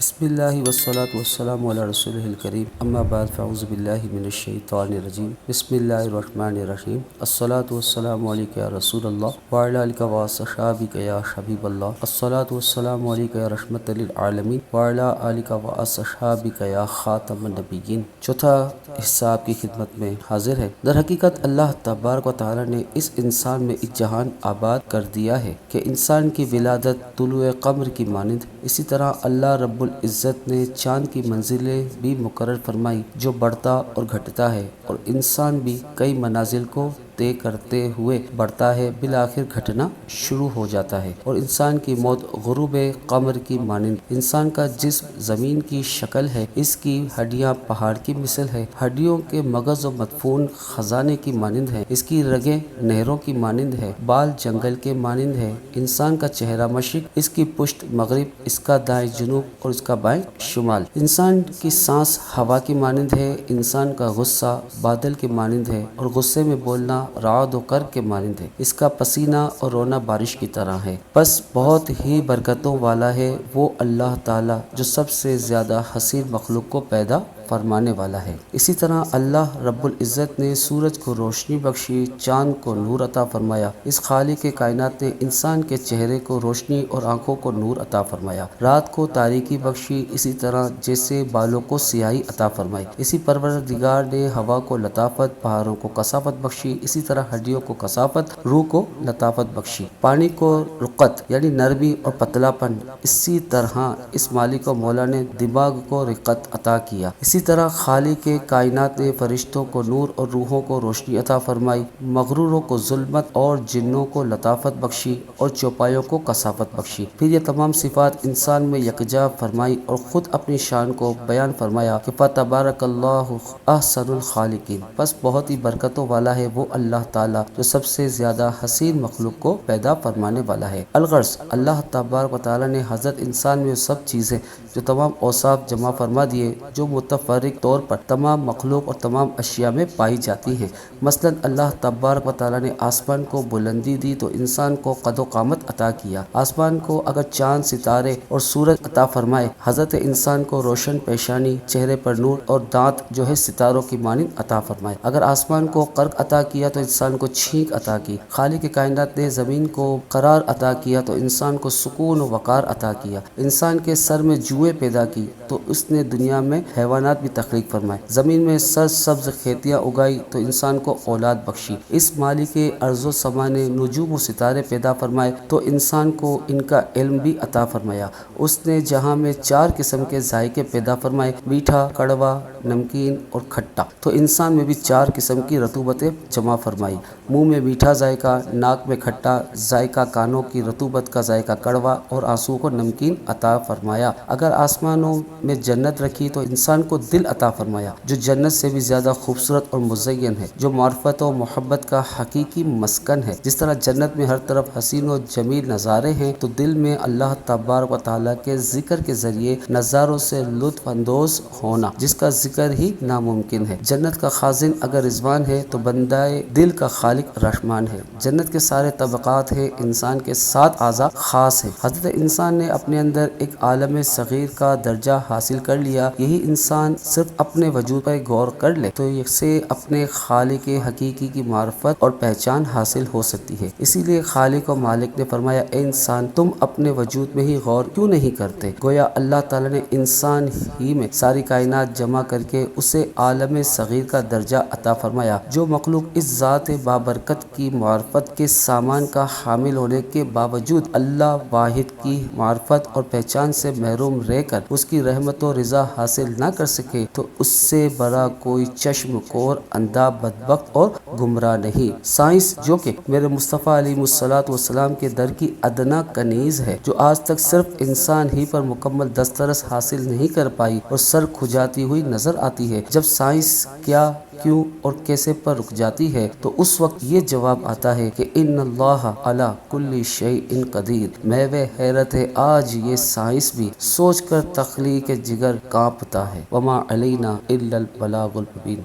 بسم اللہ والصلاة والسلام علی رسول الکریم اما بعد فاعوذ باللہ من الشیطان الرجیم بسم اللہ الرحمن الرحیم الصلاة والسلام علیک یا رسول اللہ وعلی آلک واصحابک یا حبیب اللہ الصلاة والسلام علیک یا رحمت للعالمین وعلی آلک واصحابک یا خاتم النبیین۔ چوتھا حصہ آپ کی خدمت میں حاضر ہے۔ در حقیقت اللہ تبارک و تعالی نے اس انسان میں ایک جہان آباد کر دیا ہے کہ انسان کی ولادت طلوع قمر کی مانند، اسی طرح اللہ رب العزت نے چاند کی منزلیں بھی مقرر فرمائی جو بڑھتا اور گھٹتا ہے، اور انسان بھی کئی منازل کو طے کرتے ہوئے بڑھتا ہے، بالآخر گھٹنا شروع ہو جاتا ہے، اور انسان کی موت غروب قمر کی مانند۔ انسان کا جسم زمین کی شکل ہے، اس کی ہڈیاں پہاڑ کی مثل ہے، ہڈیوں کے مغز و مدفون خزانے کی مانند ہے، اس کی رگیں نہروں کی مانند ہے، بال جنگل کے مانند ہے، انسان کا چہرہ مشرق، اس کی پشت مغرب، اس کا دائیں جنوب اور اس کا بائیں شمال، انسان کی سانس ہوا کی مانند ہے، انسان کا غصہ بادل کے مانند ہے، اور غصے میں بولنا رعد و کر کے مانند ہے، اس کا پسینہ اور رونا بارش کی طرح ہے۔ بس بہت ہی برکتوں والا ہے وہ اللہ تعالی جو سب سے زیادہ حسین مخلوق کو پیدا فرمانے والا ہے۔ اسی طرح اللہ رب العزت نے سورج کو روشنی بخشی، چاند کو نور عطا فرمایا، اس خالق کائنات نے انسان کے چہرے کو روشنی اور آنکھوں کو نور عطا فرمایا، رات کو تاریکی بخشی، اسی طرح جیسے بالوں کو سیاہی عطا فرمائی، اسی پروردگار نے ہوا کو لطافت، پہاڑوں کو کثافت بخشی، اسی طرح ہڈیوں کو کثافت، روح کو لطافت بخشی، پانی کو رقت یعنی نرمی اور پتلا پن، اسی طرح اس مالک و مولا نے دماغ کو رقت عطا کیا، اسی طرح خالق کائنات نے فرشتوں کو نور اور روحوں کو روشنی عطا فرمائی، مغروروں کو ظلمت اور جنوں کو لطافت بخشی اور چوپایوں کو کثافت بخشی، پھر یہ تمام صفات انسان میں یکجا فرمائی اور خود اپنی شان کو بیان فرمایا کہ فتبارک اللہ احسن الخالقین۔ بس بہت ہی برکتوں والا ہے وہ اللہ تعالیٰ جو سب سے زیادہ حسین مخلوق کو پیدا فرمانے والا ہے۔ الغرض اللہ تبارک و تعالیٰ نے حضرت انسان میں سب چیزیں جو تمام اوصاف جمع فرما دیے جو متفرق طور پر تمام مخلوق اور تمام اشیاء میں پائی جاتی ہیں۔ مثلا اللہ تبارک و تعالیٰ نے آسمان کو بلندی دی تو انسان کو قد و قامت عطا کیا۔ آسمان کو اگر چاند، ستارے اور سورج عطا فرمائے، حضرت انسان کو روشن پیشانی، چہرے پر نور اور دانت جو ہے ستاروں کی مانند عطا فرمائے۔ اگر آسمان کو قرق عطا کیا تو انسان کو چھینک عطا کی۔ خالق کائنات نے زمین کو قرار عطا کیا تو انسان کو سکون و وقار عطا کیا۔ انسان کے سر میں جوئیں پیدا کی تو اس نے دنیا میں حیوانات بھی تخلیق فرمائے۔ زمین میں سرسبز کھیتیاں اگائی تو انسان کو اولاد بخشی۔ اس مالک ارض و سما نے نجوم و ستارے پیدا فرمائے تو انسان کو ان کا علم بھی عطا فرمایا۔ اس نے جہاں میں 4 قسم کے ذائقے پیدا فرمائے، میٹھا، کڑوا، نمکین اور کھٹا، تو انسان میں بھی 4 قسم کی رطوبتیں جمع فرمائی، منہ میں میٹھا ذائقہ، ناک میں کھٹا ذائقہ، کانوں کی رطوبت کا ذائقہ کڑوا اور آنسوؤں کو نمکین عطا فرمایا۔ اگر آسمانوں میں جنت رکھی تو انسان کو دل عطا فرمایا جو جنت سے بھی زیادہ خوبصورت اور مزین ہے، جو معرفت و محبت کا حقیقی مسکن ہے۔ جس طرح جنت میں ہر طرف حسین و جمیل نظارے ہیں تو دل میں اللہ تبارک و تعالیٰ کے ذکر کے ذریعے نظاروں سے لطف اندوز ہونا جس کا ذکر ہی ناممکن ہے۔ جنت کا خازن اگر رضوان ہے تو بندہ دل کا خالق رحمان ہے۔ جنت کے سارے طبقات ہیں، انسان کے 7 اعضاء خاص ہیں۔ حضرت انسان نے اپنے اندر ایک عالم صغیر کا درجہ حاصل کر لیا۔ یہی انسان صرف اپنے وجود پر غور کر لے تو اسے اپنے خالق حقیقی کی معرفت اور پہچان حاصل ہو سکتی ہے۔ اسی لیے خالق و مالک نے فرمایا، اے انسان تم اپنے وجود میں ہی غور کیوں نہیں کرتے؟ گویا اللہ تعالیٰ نے انسان ہی میں ساری کائنات جمع کر کے اسے عالم صغیر کا درجہ عطا فرمایا۔ جو مخلوق اس ذات بابرکت کی معرفت کے سامان کا حامل ہونے کے باوجود اللہ واحد کی معرفت اور پہچان سے محروم رہ کر اس کی رحمت و رضا حاصل نہ کر سکے تو اس سے بڑا کوئی چشم کور، اندھا، بدبخت اور گمراہ نہیں۔ سائنس جو کہ میرے مصطفیٰ علیہ الصلوۃ والسلام کے در کی ادنا کنیز ہے، جو آج تک صرف انسان ہی پر مکمل دسترس حاصل نہیں کر پائی اور سر کھجاتی ہوئی نظر آتی ہے۔ جب سائنس کیا، کیوں اور کیسے پر رک جاتی ہے تو اس وقت یہ جواب آتا ہے کہ ان اللہ علی کل شیء قدیر۔ میوہ حیرت ہے آج یہ سائنس بھی سوچ کر تخلیق جگر کانپتا ہے۔ وما علینا الا البلاغ المبین۔